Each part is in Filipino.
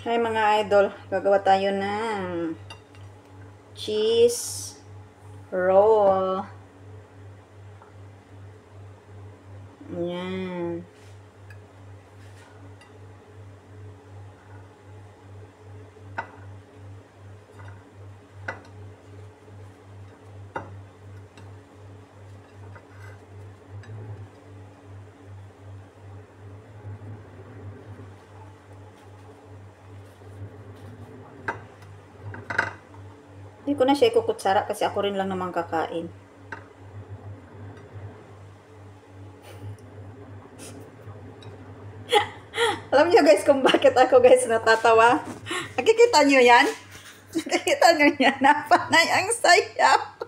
Hi mga idol, gagawa tayo ng cheese roll. Ayan. Hindi ko na siya ikukutsara kasi ako rin lang naman kakain. Alam niyo guys kung bakit ako guys natatawa? Nakikita niyo yan? Nakikita niyo yan? Napanay ang sayaw.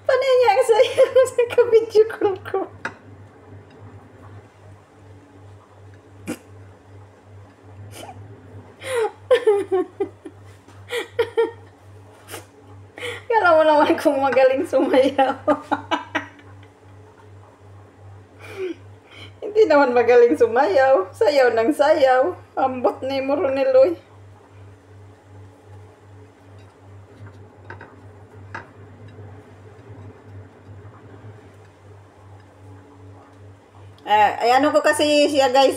Panay niya ang sayaw sa kabidyo ko. Kala mo naman kung magaling sumayaw. Hindi naman magaling sumayaw. Sayaw ng sayaw. Ambot ni Moroneloy. Ay ano ko kasi siya guys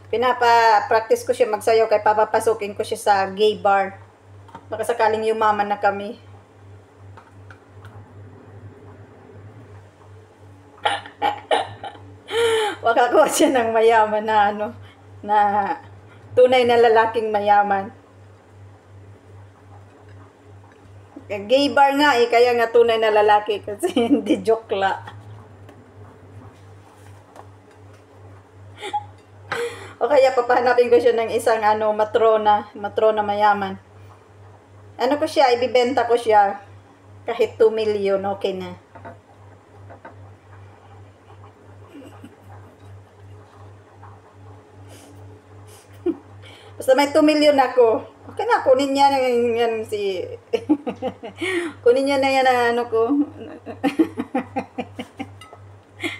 pinapa-practice ko siya magsayaw kay papapasukin ko siya sa gay bar. Baka sakaling yumaman na kami. Makakuha siya ng mayaman na na tunay na lalaking mayaman. Gay bar nga kaya nga tunay na lalaki kasi hindi joke la. O kaya papahanapin ko siya ng isang matrona mayaman. Ano ko siya, ibibenta ko siya kahit 2 million, okay na. Basta may 2 million ako. Okay na, kunin niya yan si kunin niya na yan ko.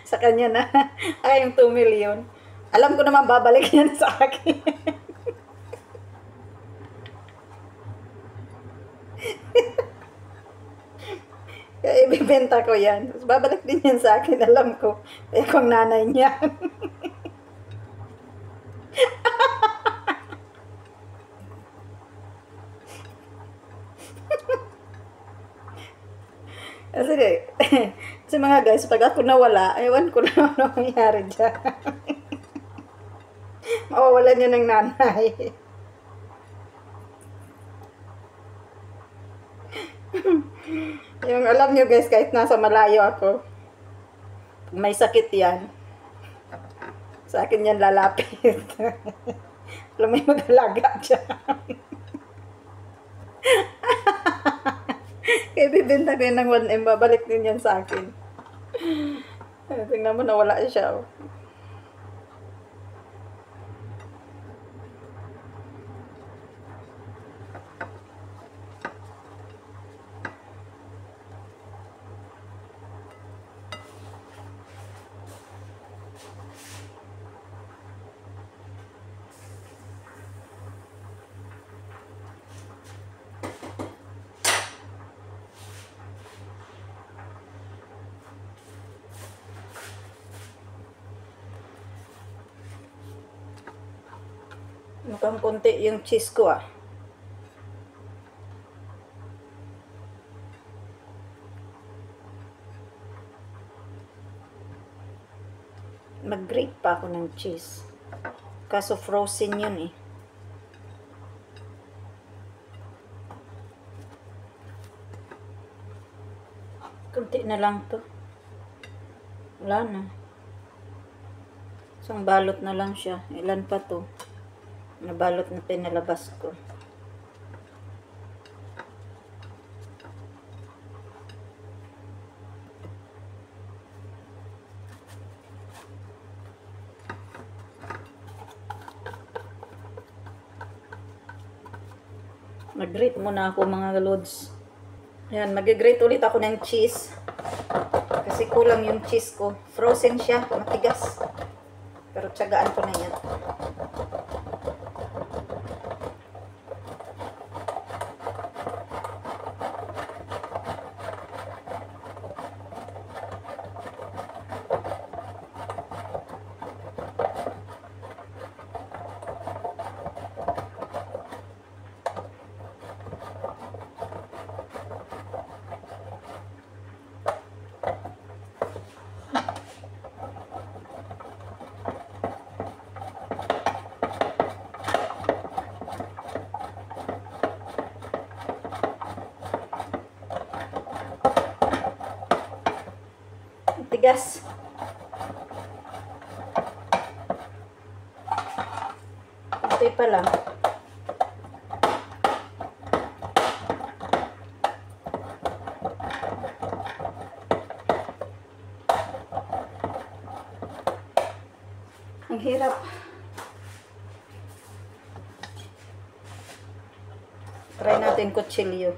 Sa kanya na. Ay, yung 2 million. Alam ko naman babalik yan sa akin. Kaya ibibenta ko yan. Babalik din yan sa akin, alam ko. Eh, kung nanay niya. Kasi mga guys, pag ako nawala, ewan ko na ano nangyari dyan. Mawawalan niya ng nanay. Yung alam nyo guys, kahit nasa malayo ako, may sakit yan, sa akin yan lalapit. Alam mo yung mag-alaga dyan. Kaya bibenta ko yun ng 1M, babalik din yan sa akin. Tingnan mo, nawala siya. Oh. Mukhang konti yung cheese ko Mag-grate pa ako ng cheese. Kaso frozen yun Kunti na lang to. Wala na. Isang balot na lang siya. Ilan pa to? Nabalot na pinalabas ko. Mag-grate muna ako mga lods. Yan, mag-grate ulit ako ng cheese. Kasi kulang yung cheese ko. Frozen siya, matigas. Pero tiyagaan ko na yan. Tigas. Ito pa lang. Ang hirap. Try natin kutsilyo.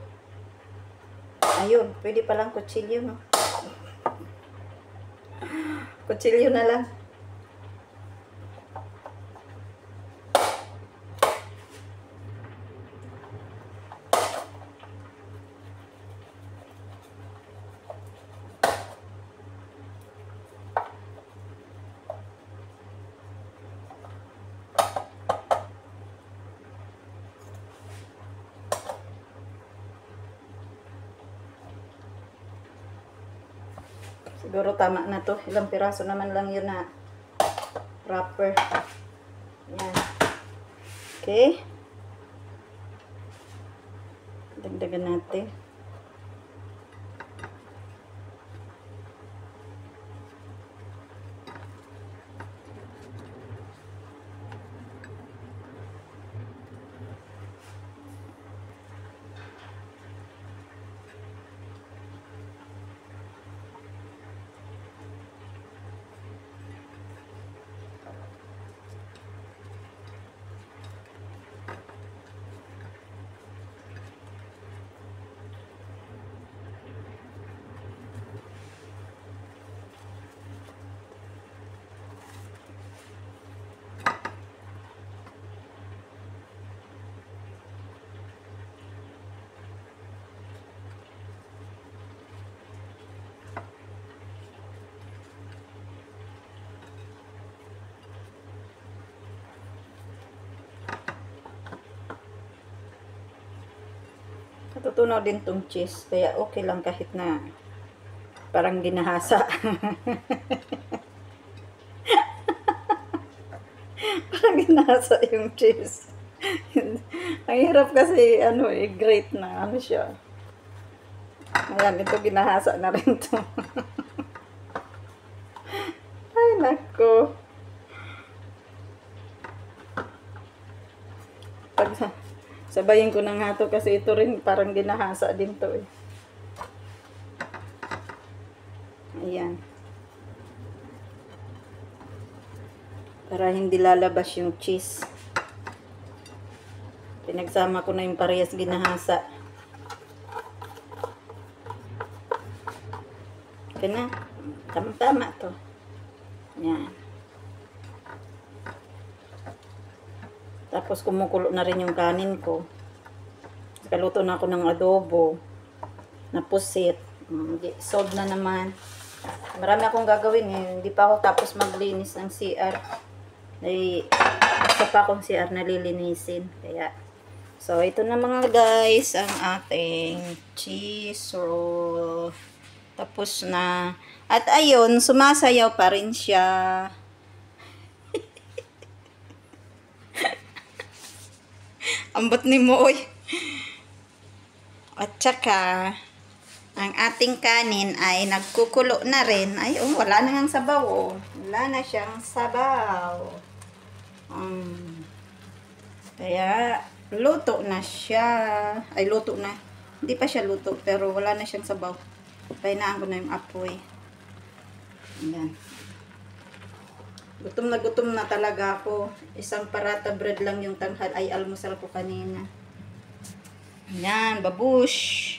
Ayun, pwede palang kutsilyo, no? Kutsilyo na lang. Siguro tama na to. Ilang piraso naman lang yun na wrapper. Yan. Okay. Dagdagan natin. Natutunaw din tong cheese. Kaya okay lang kahit na parang ginahasa. Parang ginahasa yung cheese. Ang hirap kasi i-grate na siya. Ayan, ito ginahasa na rin to. Ay, nako. Sabayin ko na nga to kasi ito rin parang ginahasa din to eh. Ayan. Para hindi lalabas yung cheese. Pinagsama ko na yung parehas ginahasa. Okay na. Tama-tama to. Ayan. Tapos kumukulo na rin yung kanin ko. Kaluto na ako ng adobo. Napusit. Solve na naman. Marami akong gagawin eh. Hindi pa ako tapos maglinis ng CR. Ay, isa pa akong CR na lilinisin. Kaya, so ito na mga guys, ang ating cheese roll. Tapos na. At ayun, sumasayaw pa rin siya. Ambot ni Moy. At saka, ang ating kanin ay nagkukulo na rin. Ay, wala na ngang sabaw. Oh. Wala na siyang sabaw. Kaya, luto na siya. Ay, luto na. Hindi pa siya luto, pero wala na siyang sabaw. Pahinaan ko na yung apoy. Ayan. Gutom na talaga ako. Isang parata bread lang yung tanghal ay almusal ko kanina. Yan, babush.